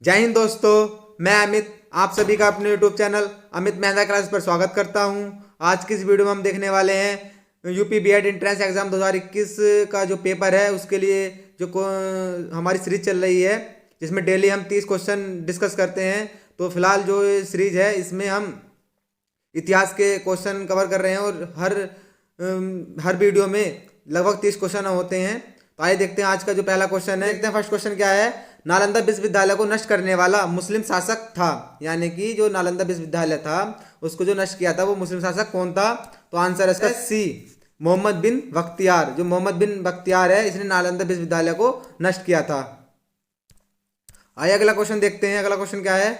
जय हिंद दोस्तों, मैं अमित आप सभी का अपने यूट्यूब चैनल अमित मेहंदा क्लास पर स्वागत करता हूं। आज की इस वीडियो में हम देखने वाले हैं यूपी बीएड एंट्रेंस एग्जाम 2021 का जो पेपर है उसके लिए हमारी सीरीज चल रही है, जिसमें डेली हम 30 क्वेश्चन डिस्कस करते हैं। तो फिलहाल जो सीरीज है इसमें हम इतिहास के क्वेश्चन कवर कर रहे हैं और हर वीडियो में लगभग 30 क्वेश्चन होते हैं। तो आइए देखते हैं आज का जो पहला क्वेश्चन है। देखते हैं फर्स्ट क्वेश्चन क्या है। नालंदा विश्वविद्यालय को नष्ट करने वाला मुस्लिम शासक था, यानी कि जो नालंदा विश्वविद्यालय था उसको जो नष्ट किया था वो मुस्लिम शासक कौन था? तो आंसर है इसका सी, मोहम्मद बिन बख्तियार। जो मोहम्मद बिन बख्तियार है इसने नालंदा विश्वविद्यालय को नष्ट किया था। आइए अगला क्वेश्चन देखते हैं। अगला क्वेश्चन क्या है।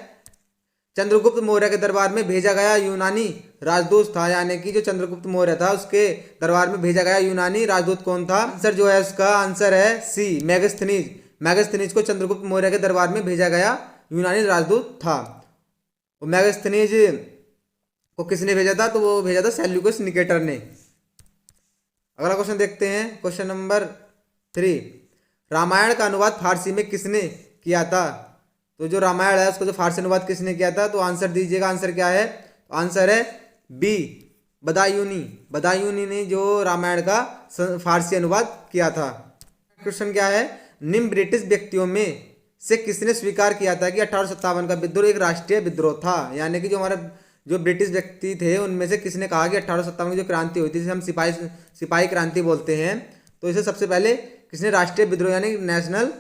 चंद्रगुप्त मौर्य के दरबार में भेजा गया यूनानी राजदूत था, यानी कि जो चंद्रगुप्त मौर्य था उसके दरबार में भेजा गया यूनानी राजदूत कौन था? आंसर जो है उसका आंसर है सी, मेगस्थनीज। मेगस्थनीज को चंद्रगुप्त मौर्य के दरबार में भेजा गया यूनानी राजदूत था। वो मेगस्थनीज को किसने भेजा था? तो वो भेजा था सेल्यूकस निकेटर ने। अगला क्वेश्चन देखते हैं, क्वेश्चन नंबर 3। रामायण का अनुवाद फारसी में किसने किया था? तो जो रामायण है उसको जो फारसी अनुवाद किसने किया था? तो आंसर दीजिएगा। आंसर क्या है? तो आंसर है बी, बदायूनी। बदायूनी ने जो रामायण का फारसी अनुवाद किया था। क्वेश्चन क्या है। निम्न ब्रिटिश व्यक्तियों में से किसने स्वीकार किया था कि 1857 का विद्रोह एक राष्ट्रीय विद्रोह था? यानी कि जो हमारे जो ब्रिटिश व्यक्ति थे उनमें से किसने कहा कि 1857 की जो क्रांति हुई थी, जिसे हम सिपाही क्रांति बोलते हैं, तो इसे सबसे पहले किसने राष्ट्रीय विद्रोह यानी नेशनल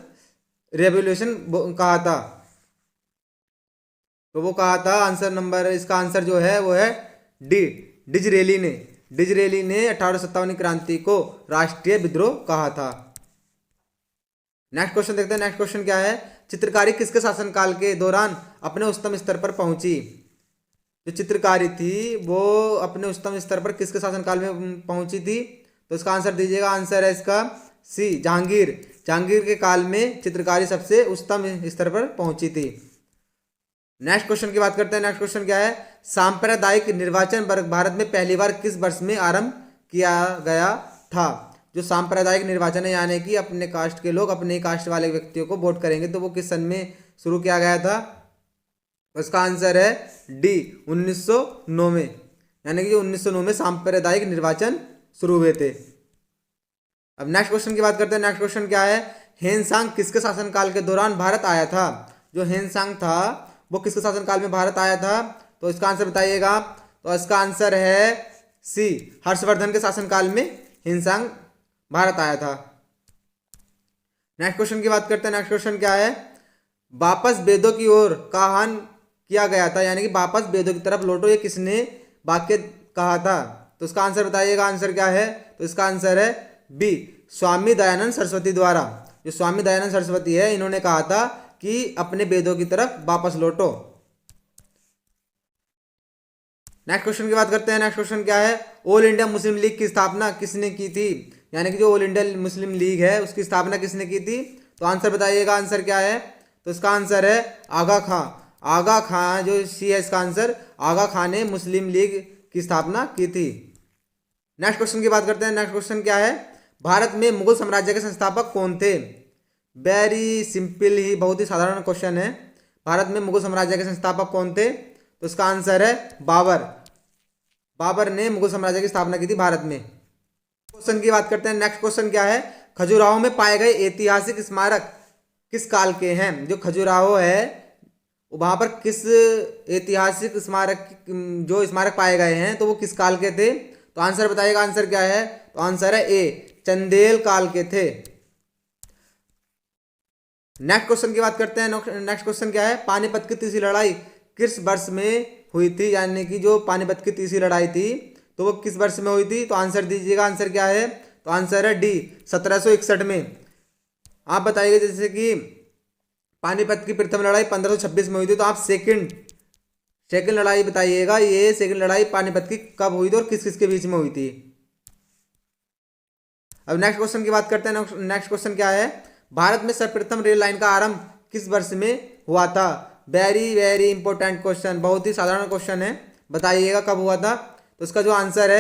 रेवोल्यूशन कहा था? तो वो कहा था आंसर नंबर, इसका आंसर जो है वो है डी, डिजरेली ने। डिजरेली ने 1857 क्रांति को राष्ट्रीय विद्रोह कहा था। नेक्स्ट क्वेश्चन देखते हैं। नेक्स्ट क्वेश्चन क्या है। चित्रकारी किसके शासनकाल के दौरान अपने उच्चतम स्तर पर पहुंची? जो चित्रकारी थी वो अपने उच्चतम स्तर पर किसके शासनकाल में पहुंची थी? तो इसका आंसर दीजिएगा। आंसर है इसका सी, जहांगीर। जहांगीर के काल में चित्रकारी सबसे उच्चतम स्तर पर पहुंची थी। नेक्स्ट क्वेश्चन की बात करते हैं। नेक्स्ट क्वेश्चन क्या है। सांप्रदायिक निर्वाचन भारत में पहली बार किस वर्ष में आरंभ किया गया था? जो सांप्रदायिक निर्वाचन है यानी कि अपने कास्ट के लोग अपने कास्ट वाले व्यक्तियों को वोट करेंगे, तो वो किस सन में शुरू किया गया था? उसका आंसर है डी, 1909 में। यानी कि 1909 में सांप्रदायिक निर्वाचन शुरू हुए थे। अब नेक्स्ट क्वेश्चन की बात करते हैं। नेक्स्ट क्वेश्चन क्या है। हेनसांग किसके शासनकाल के दौरान भारत आया था? जो हेनसांग था वो किसके शासनकाल में भारत आया था? तो इसका आंसर बताइएगा। तो इसका आंसर है सी, हर्षवर्धन के शासनकाल में हेनसांग भारत आया था। नेक्स्ट क्वेश्चन की बात करते हैं। नेक्स्ट क्वेश्चन क्या है। वापस वेदों की ओर का आह्वान किया गया था, यानी कि वापस वेदों की तरफ लौटो, ये किसने वाक्य कहा था? तो इसका आंसर बताइएगा। आंसर क्या है? तो इसका आंसर है बी, स्वामी दयानंद सरस्वती द्वारा। जो स्वामी दयानंद सरस्वती है इन्होंने कहा था कि अपने वेदों की तरफ वापस लौटो। नेक्स्ट क्वेश्चन की बात करते हैं। नेक्स्ट क्वेश्चन क्या है। ऑल इंडिया मुस्लिम लीग की स्थापना किसने की थी? यानी कि जो ऑल इंडिया मुस्लिम लीग है उसकी स्थापना किसने की थी? तो आंसर बताइएगा। आंसर क्या है? तो इसका आंसर है आगा खां। आगा खां जो सी है इसका आंसर, आगा खां ने मुस्लिम लीग की स्थापना की थी। नेक्स्ट क्वेश्चन की बात करते हैं। नेक्स्ट क्वेश्चन क्या है। भारत में मुगल साम्राज्य के संस्थापक कौन थे? वेरी सिंपल ही, बहुत ही साधारण क्वेश्चन है। भारत में मुगल साम्राज्य के संस्थापक कौन थे? तो इसका आंसर है बाबर। बाबर ने मुगल साम्राज्य की स्थापना की थी भारत में। क्वेश्चन की बात करते हैं। नेक्स्ट क्वेश्चन क्या है। खजुराहो में पाए गए ऐतिहासिक स्मारक किस काल के हैं? जो खजुराहो है वहां पर किस ऐतिहासिक स्मारक जो स्मारक पाए गए हैं तो वो किस काल के थे? तो आंसर बताइएगा। आंसर क्या है? तो आंसर है ए, चंदेल काल के थे। नेक्स्ट क्वेश्चन की बात करते हैं। नेक्स्ट क्वेश्चन क्या है। पानीपत की तीसरी लड़ाई किस वर्ष में हुई थी? यानी कि जो पानीपत की तीसरी लड़ाई थी तो वो किस वर्ष में हुई थी? तो आंसर दीजिएगा। आंसर क्या है? तो आंसर है डी, 1761 में। आप बताइए जैसे कि पानीपत की प्रथम लड़ाई 1526 में हुई थी, तो आप सेकंड लड़ाई बताइएगा। ये सेकंड लड़ाई पानीपत की कब हुई थी और किस किस के बीच में हुई थी? अब नेक्स्ट क्वेश्चन की बात करते हैं। नेक्स्ट क्वेश्चन क्या है। भारत में सर्वप्रथम रेल लाइन का आरंभ किस वर्ष में हुआ था? वेरी वेरी इंपॉर्टेंट क्वेश्चन, बहुत ही साधारण क्वेश्चन है। बताइएगा कब हुआ था? तो इसका जो आंसर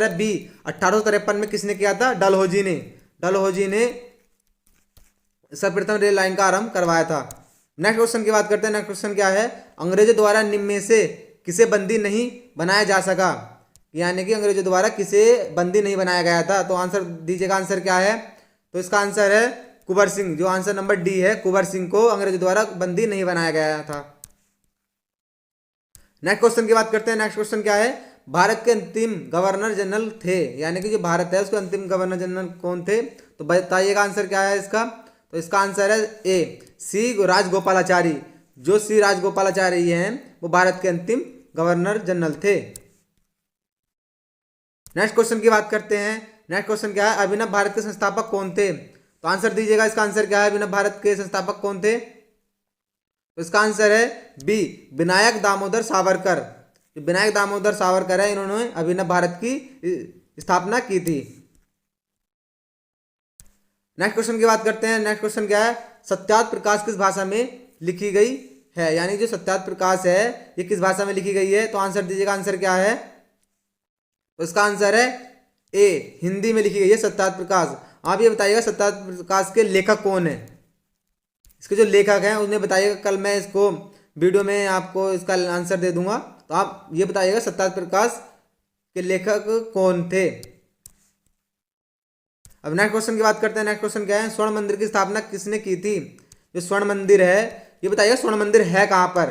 है बी, 1853 में। किसने किया था? डलहौजी ने। डलहौजी ने सर्वप्रथम रेल लाइन का आरंभ करवाया था। नेक्स्ट क्वेश्चन की बात करते हैं। नेक्स्ट क्वेश्चन क्या है, अंग्रेजों द्वारा निम्न में से किसे बंदी नहीं बनाया जा सका, यानी कि अंग्रेजों द्वारा किसे बंदी नहीं बनाया गया था। तो आंसर दीजिएगा, आंसर क्या है। तो इसका आंसर है कुंवर सिंह, जो आंसर नंबर डी है, कुंवर सिंह को अंग्रेजों द्वारा बंदी नहीं बनाया गया था। नेक्स्ट क्वेश्चन की बात करते हैं। नेक्स्ट क्वेश्चन क्या है, भारत के अंतिम गवर्नर जनरल थे, यानी कि जो भारत है उसके अंतिम गवर्नर जनरल कौन थे। तो बताइएगा आंसर क्या है इसका। तो इसका आंसर है ए, सी राजगोपालाचारी। जो सी राजगोपालाचारी हैं वो भारत के अंतिम गवर्नर जनरल थे। नेक्स्ट क्वेश्चन की बात करते हैं। नेक्स्ट क्वेश्चन क्या है, अभिनव भारत के संस्थापक कौन थे। तो आंसर दीजिएगा, इसका आंसर क्या है, अभिनव भारत के संस्थापक कौन थे। तो इसका आंसर है बी, विनायक दामोदर सावरकर। जो विनायक दामोदर सावरकर है, इन्होंने अभिनव भारत की स्थापना की थी। नेक्स्ट क्वेश्चन की बात करते हैं। नेक्स्ट क्वेश्चन क्या है, सत्यार्थ प्रकाश किस भाषा में लिखी गई है, यानी जो सत्यार्थ प्रकाश है ये किस भाषा में लिखी गई है। तो आंसर दीजिएगा, आंसर क्या है। तो इसका आंसर है ए, हिंदी में लिखी गई है सत्यार्थ प्रकाश। आप ये बताइएगा सत्यार्थ प्रकाश के लेखक कौन है, इसके जो लेखक हैं उन्हें बताइएगा। कल मैं इसको वीडियो में आपको इसका आंसर दे दूंगा, तो आप ये बताइएगा सत्यार्थ प्रकाश के लेखक कौन थे। अब नेक्स्ट क्वेश्चन की बात करते हैं। नेक्स्ट क्वेश्चन क्या है, स्वर्ण मंदिर की स्थापना किसने की थी। जो स्वर्ण मंदिर है ये बताइएगा स्वर्ण मंदिर है कहाँ पर,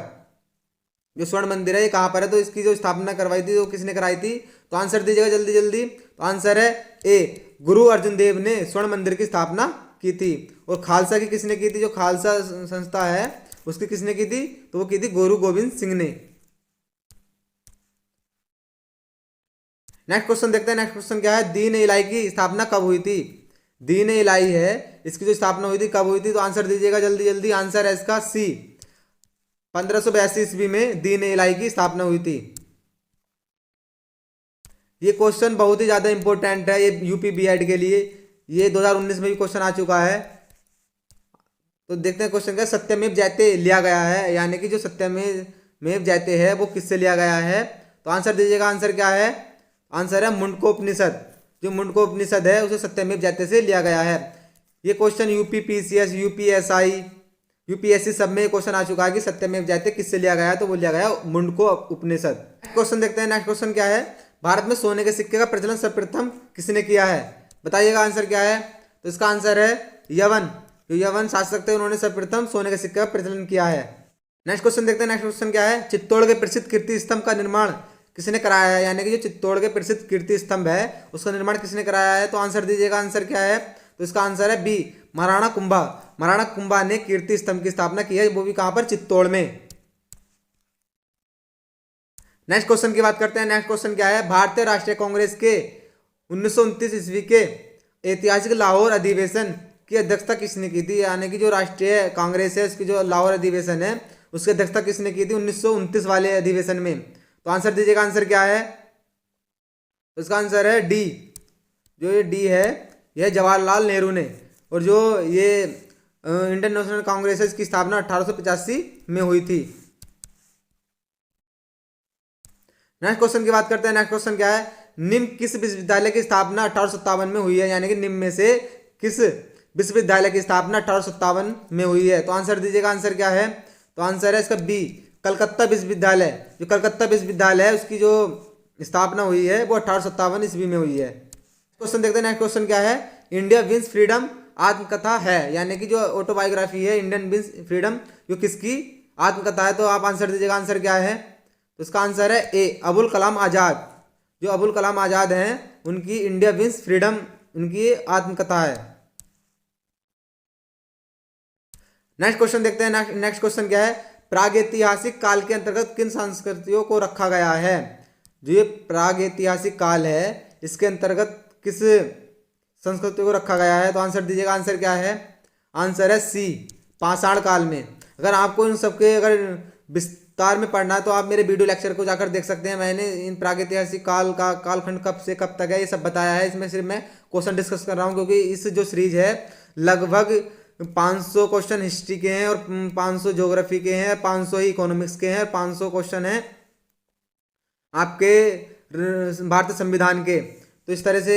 जो स्वर्ण मंदिर है ये कहाँ पर है। तो इसकी जो स्थापना करवाई थी वो किसने कराई थी। तो आंसर दीजिएगा जल्दी जल्दी। तो आंसर है ए, गुरु अर्जुन देव ने स्वर्ण मंदिर की स्थापना की थी। और खालसा की किसने की थी, जो खालसा संस्था है उसकी किसने की थी। तो वो की थी गुरु गोविंद सिंह ने। नेक्स्ट क्वेश्चन देखते हैं। नेक्स्ट क्वेश्चन क्या है, दीन इलाही की स्थापना कब हुई थी। दीन इलाही है इसकी जो स्थापना हुई थी कब हुई थी। तो आंसर दीजिएगा जल्दी जल्दी। आंसर है इसका सी, 1582 ईस्वी में दीन इलाही की स्थापना हुई थी। ये क्वेश्चन बहुत ही ज्यादा इंपॉर्टेंट है, ये यूपी बीएड के लिए। ये 2019 में भी क्वेश्चन आ चुका है। तो देखते हैं क्वेश्चन क्या, सत्यमेव जयते लिया गया है, यानी कि जो सत्यमेव जयते है वो किससे लिया गया है। तो आंसर दीजिएगा, आंसर क्या है। आंसर है मुंडकोपनिषद। जो मुंडकोपनिषद है उसे सत्यमेव जयते से लिया गया है। ये question UP PCS, UPSI, UPSC सब में क्वेश्चन आ चुका है कि सत्यमेव जयते किससे लिया गया है। तो वो लिया गया मुंडको उपनिषद। क्वेश्चन देखते हैं। नेक्स्ट क्वेश्चन क्या है, भारत में सोने के सिक्के का प्रचलन सर्वप्रथम किसने किया है। बताइएगा आंसर क्या है। तो इसका आंसर है यवन। जो यवन शासक थे उन्होंने सर्वप्रथम सोने के सिक्के का प्रचलन किया है। नेक्स्ट क्वेश्चन देखते हैं। नेक्स्ट क्वेश्चन क्या है, चित्तौड़ के प्रसिद्ध कीर्ति स्तंभ का निर्माण किसने कराया है, यानी कि जो चित्तौड़ के प्रसिद्ध कीर्ति स्तंभ है उसका निर्माण किसने कराया है। तो आंसर दीजिएगा, आंसर क्या है। तो इसका आंसर है बी, महाराणा कुंभा। महाराणा कुंभा ने कीर्ति स्तंभ की स्थापना की है, वो भी कहां पर, चित्तौड़ में। नेक्स्ट क्वेश्चन की बात करते हैं। नेक्स्ट क्वेश्चन क्या है, भारतीय राष्ट्रीय कांग्रेस के 1929 ईस्वी के ऐतिहासिक लाहौर अधिवेशन की अध्यक्षता किसने की थी, यानी कि जो राष्ट्रीय कांग्रेस है उसकी जो लाहौर अधिवेशन है उसकी अध्यक्षता किसने की थी 1929 वाले अधिवेशन में। तो आंसर दीजिएगा, आंसर क्या है। तो इसका आंसर है डी, जो ये डी है यह जवाहरलाल नेहरू ने। और जो ये इंडियन नेशनल कांग्रेस है इसकी स्थापना 1885 में हुई थी। नेक्स्ट क्वेश्चन की बात करते हैं। नेक्स्ट क्वेश्चन क्या है, निम्न किस विश्वविद्यालय की स्थापना 1857 में हुई है, यानी कि निम्न में से किस विश्वविद्यालय की स्थापना 1857 में हुई है। तो आंसर दीजिएगा, आंसर क्या है। तो आंसर है इसका बी, कलकत्ता विश्वविद्यालय। जो कलकत्ता विश्वविद्यालय है उसकी जो स्थापना हुई है वो 1857 ईस्वी में हुई है। क्वेश्चन देखते हैं। नेक्स्ट क्वेश्चन क्या है, इंडिया विंस फ्रीडम आत्मकथा है, यानी कि जो ऑटोबायोग्राफी है इंडियन विंस फ्रीडम जो किसकी आत्मकथा है। तो आप आंसर दीजिएगा, आंसर क्या है। तो इसका आंसर है ए, अबुल कलाम आजाद। जो अबुल कलाम आजाद हैं उनकी इंडिया विंस फ्रीडम उनकी आत्मकथा है। नेक्स्ट क्वेश्चन देखते हैं। नेक्स्ट क्वेश्चन क्या है, प्रागैतिहासिक काल के अंतर्गत किन संस्कृतियों को रखा गया है। जो ये प्रागैतिहासिक काल है इसके अंतर्गत किस संस्कृति को रखा गया है। तो आंसर दीजिएगा, आंसर क्या है। आंसर है सी, पाषाण काल में। अगर आपको इन सबके अगर विस्तार में पढ़ना है तो आप मेरे वीडियो लेक्चर को जाकर देख सकते हैं। मैंने इन प्रागैतिहासिक काल का कालखंड कब से कब तक है ये सब बताया है। इसमें सिर्फ मैं क्वेश्चन डिस्कस कर रहा हूँ, क्योंकि इस जो सीरीज है लगभग 500 क्वेश्चन हिस्ट्री के हैं और 500 ज्योग्राफी के हैं, 500 ही इकोनॉमिक्स के हैं और 500 क्वेश्चन हैं आपके भारतीय संविधान के। तो इस तरह से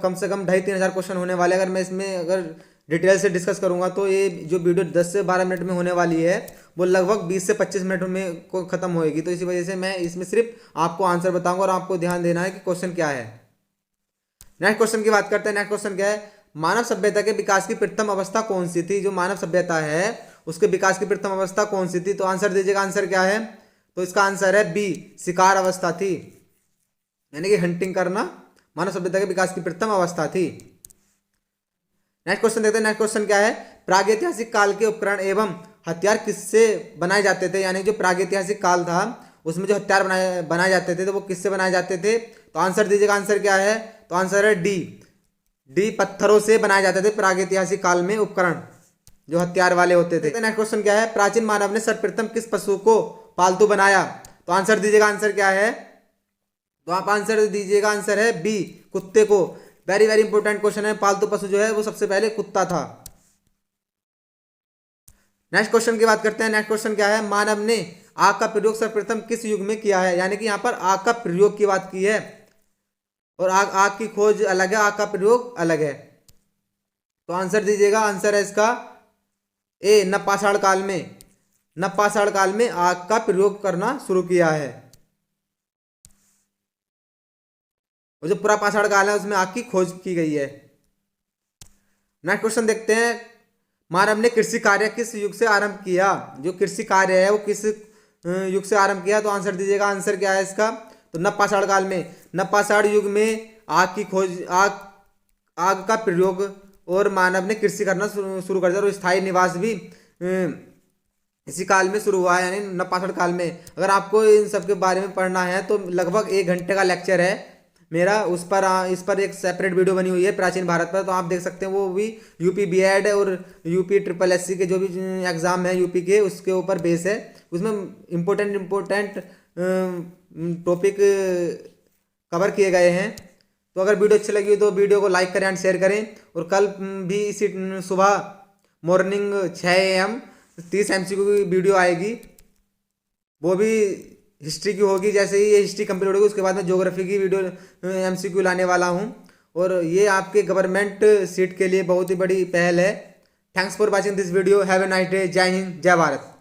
कम 2,500-3,000 क्वेश्चन होने वाले। अगर मैं इसमें अगर डिटेल से डिस्कस करूंगा। तो ये जो वीडियो 10 से 12 मिनट में होने वाली है वो लगभग 20 से 25 मिनट में को ख़त्म होएगी। तो इसी वजह से मैं इसमें सिर्फ आपको आंसर बताऊंगा और आपको ध्यान देना है कि क्वेश्चन क्या है। नेक्स्ट क्वेश्चन की बात करते हैं। नेक्स्ट क्वेश्चन क्या है, मानव सभ्यता के विकास की प्रथम अवस्था कौन सी थी। जो मानव सभ्यता है उसके विकास की प्रथम अवस्था कौन सी थी। तो आंसर दीजिएगा, आंसर क्या है। तो इसका आंसर है बी, शिकार अवस्था थी, यानी कि हंटिंग करना मानव सभ्यता के विकास की प्रथम अवस्था थी। नेक्स्ट क्वेश्चन देखते हैं। नेक्स्ट क्वेश्चन क्या है, प्रागैतिहासिक काल के उपकरण एवं हथियार किससे बनाए जाते थे। यानी जो प्रागैतिहासिक काल था उसमें जो हथियार बनाए जाते थे तो वो किससे बनाए जाते थे। तो आंसर दीजिएगा, आंसर क्या है। तो आंसर है डी, पत्थरों से बनाए जाते थे प्रागैतिहासिक काल में उपकरण जो हथियार वाले होते थे। नेक्स्ट क्वेश्चन क्या है, प्राचीन मानव ने सर्वप्रथम किस पशु को पालतू बनाया। तो आंसर दीजिएगा, आंसर क्या है। तो आप आंसर दीजिएगा, आंसर है बी, कुत्ते को। वेरी वेरी इंपॉर्टेंट क्वेश्चन है। पालतू पशु जो है वो सबसे पहले कुत्ता था। नेक्स्ट क्वेश्चन की बात करते हैं। नेक्स्ट क्वेश्चन क्या है, मानव ने आग का प्रयोग सर्वप्रथम किस युग में किया है। यानी कि यहाँ पर आग का प्रयोग की बात की है और आग की खोज अलग है, आग का प्रयोग अलग है। तो आंसर दीजिएगा, आंसर है इसका ए, नवपाषाण काल में। नवपाषाण काल में आग का प्रयोग करना शुरू किया है। और जो पूरा पाषाण काल है उसमें आग की खोज की गई है। नेक्स्ट क्वेश्चन देखते हैं, मानव ने कृषि कार्य किस युग से आरंभ किया। जो कृषि कार्य है वो किस युग से आरंभ किया। तो आंसर दीजिएगा, आंसर क्या है इसका। तो नवपाषाण काल में। नवपाषाण युग में आग की खोज, आग का प्रयोग और मानव ने कृषि करना शुरू कर दिया और स्थायी निवास भी इसी काल में शुरू हुआ है, यानी नवपाषाण काल में। अगर आपको इन सब के बारे में पढ़ना है तो लगभग 1 घंटे का लेक्चर है मेरा, इस पर एक सेपरेट वीडियो बनी हुई है प्राचीन भारत पर, तो आप देख सकते हैं। वो भी यूपी बीएड और यूपी ट्रिपल एससी के जो भी एग्जाम है यूपी के, उसके ऊपर बेस है। उसमें इम्पोर्टेंट टॉपिक कवर किए गए हैं। तो अगर वीडियो अच्छी लगी तो वीडियो को लाइक करें एंड शेयर करें। और कल भी इसी सुबह मॉर्निंग 6 AM 30 MCQ की वीडियो आएगी, वो भी हिस्ट्री की होगी। जैसे ही ये हिस्ट्री कंप्लीट होगी उसके बाद में ज्योग्राफी की वीडियो MCQ लाने वाला हूँ। और ये आपके गवर्नमेंट सीट के लिए बहुत ही बड़ी पहल है। Thanks for watching this video. Have a nice day. जय हिंद, जय भारत।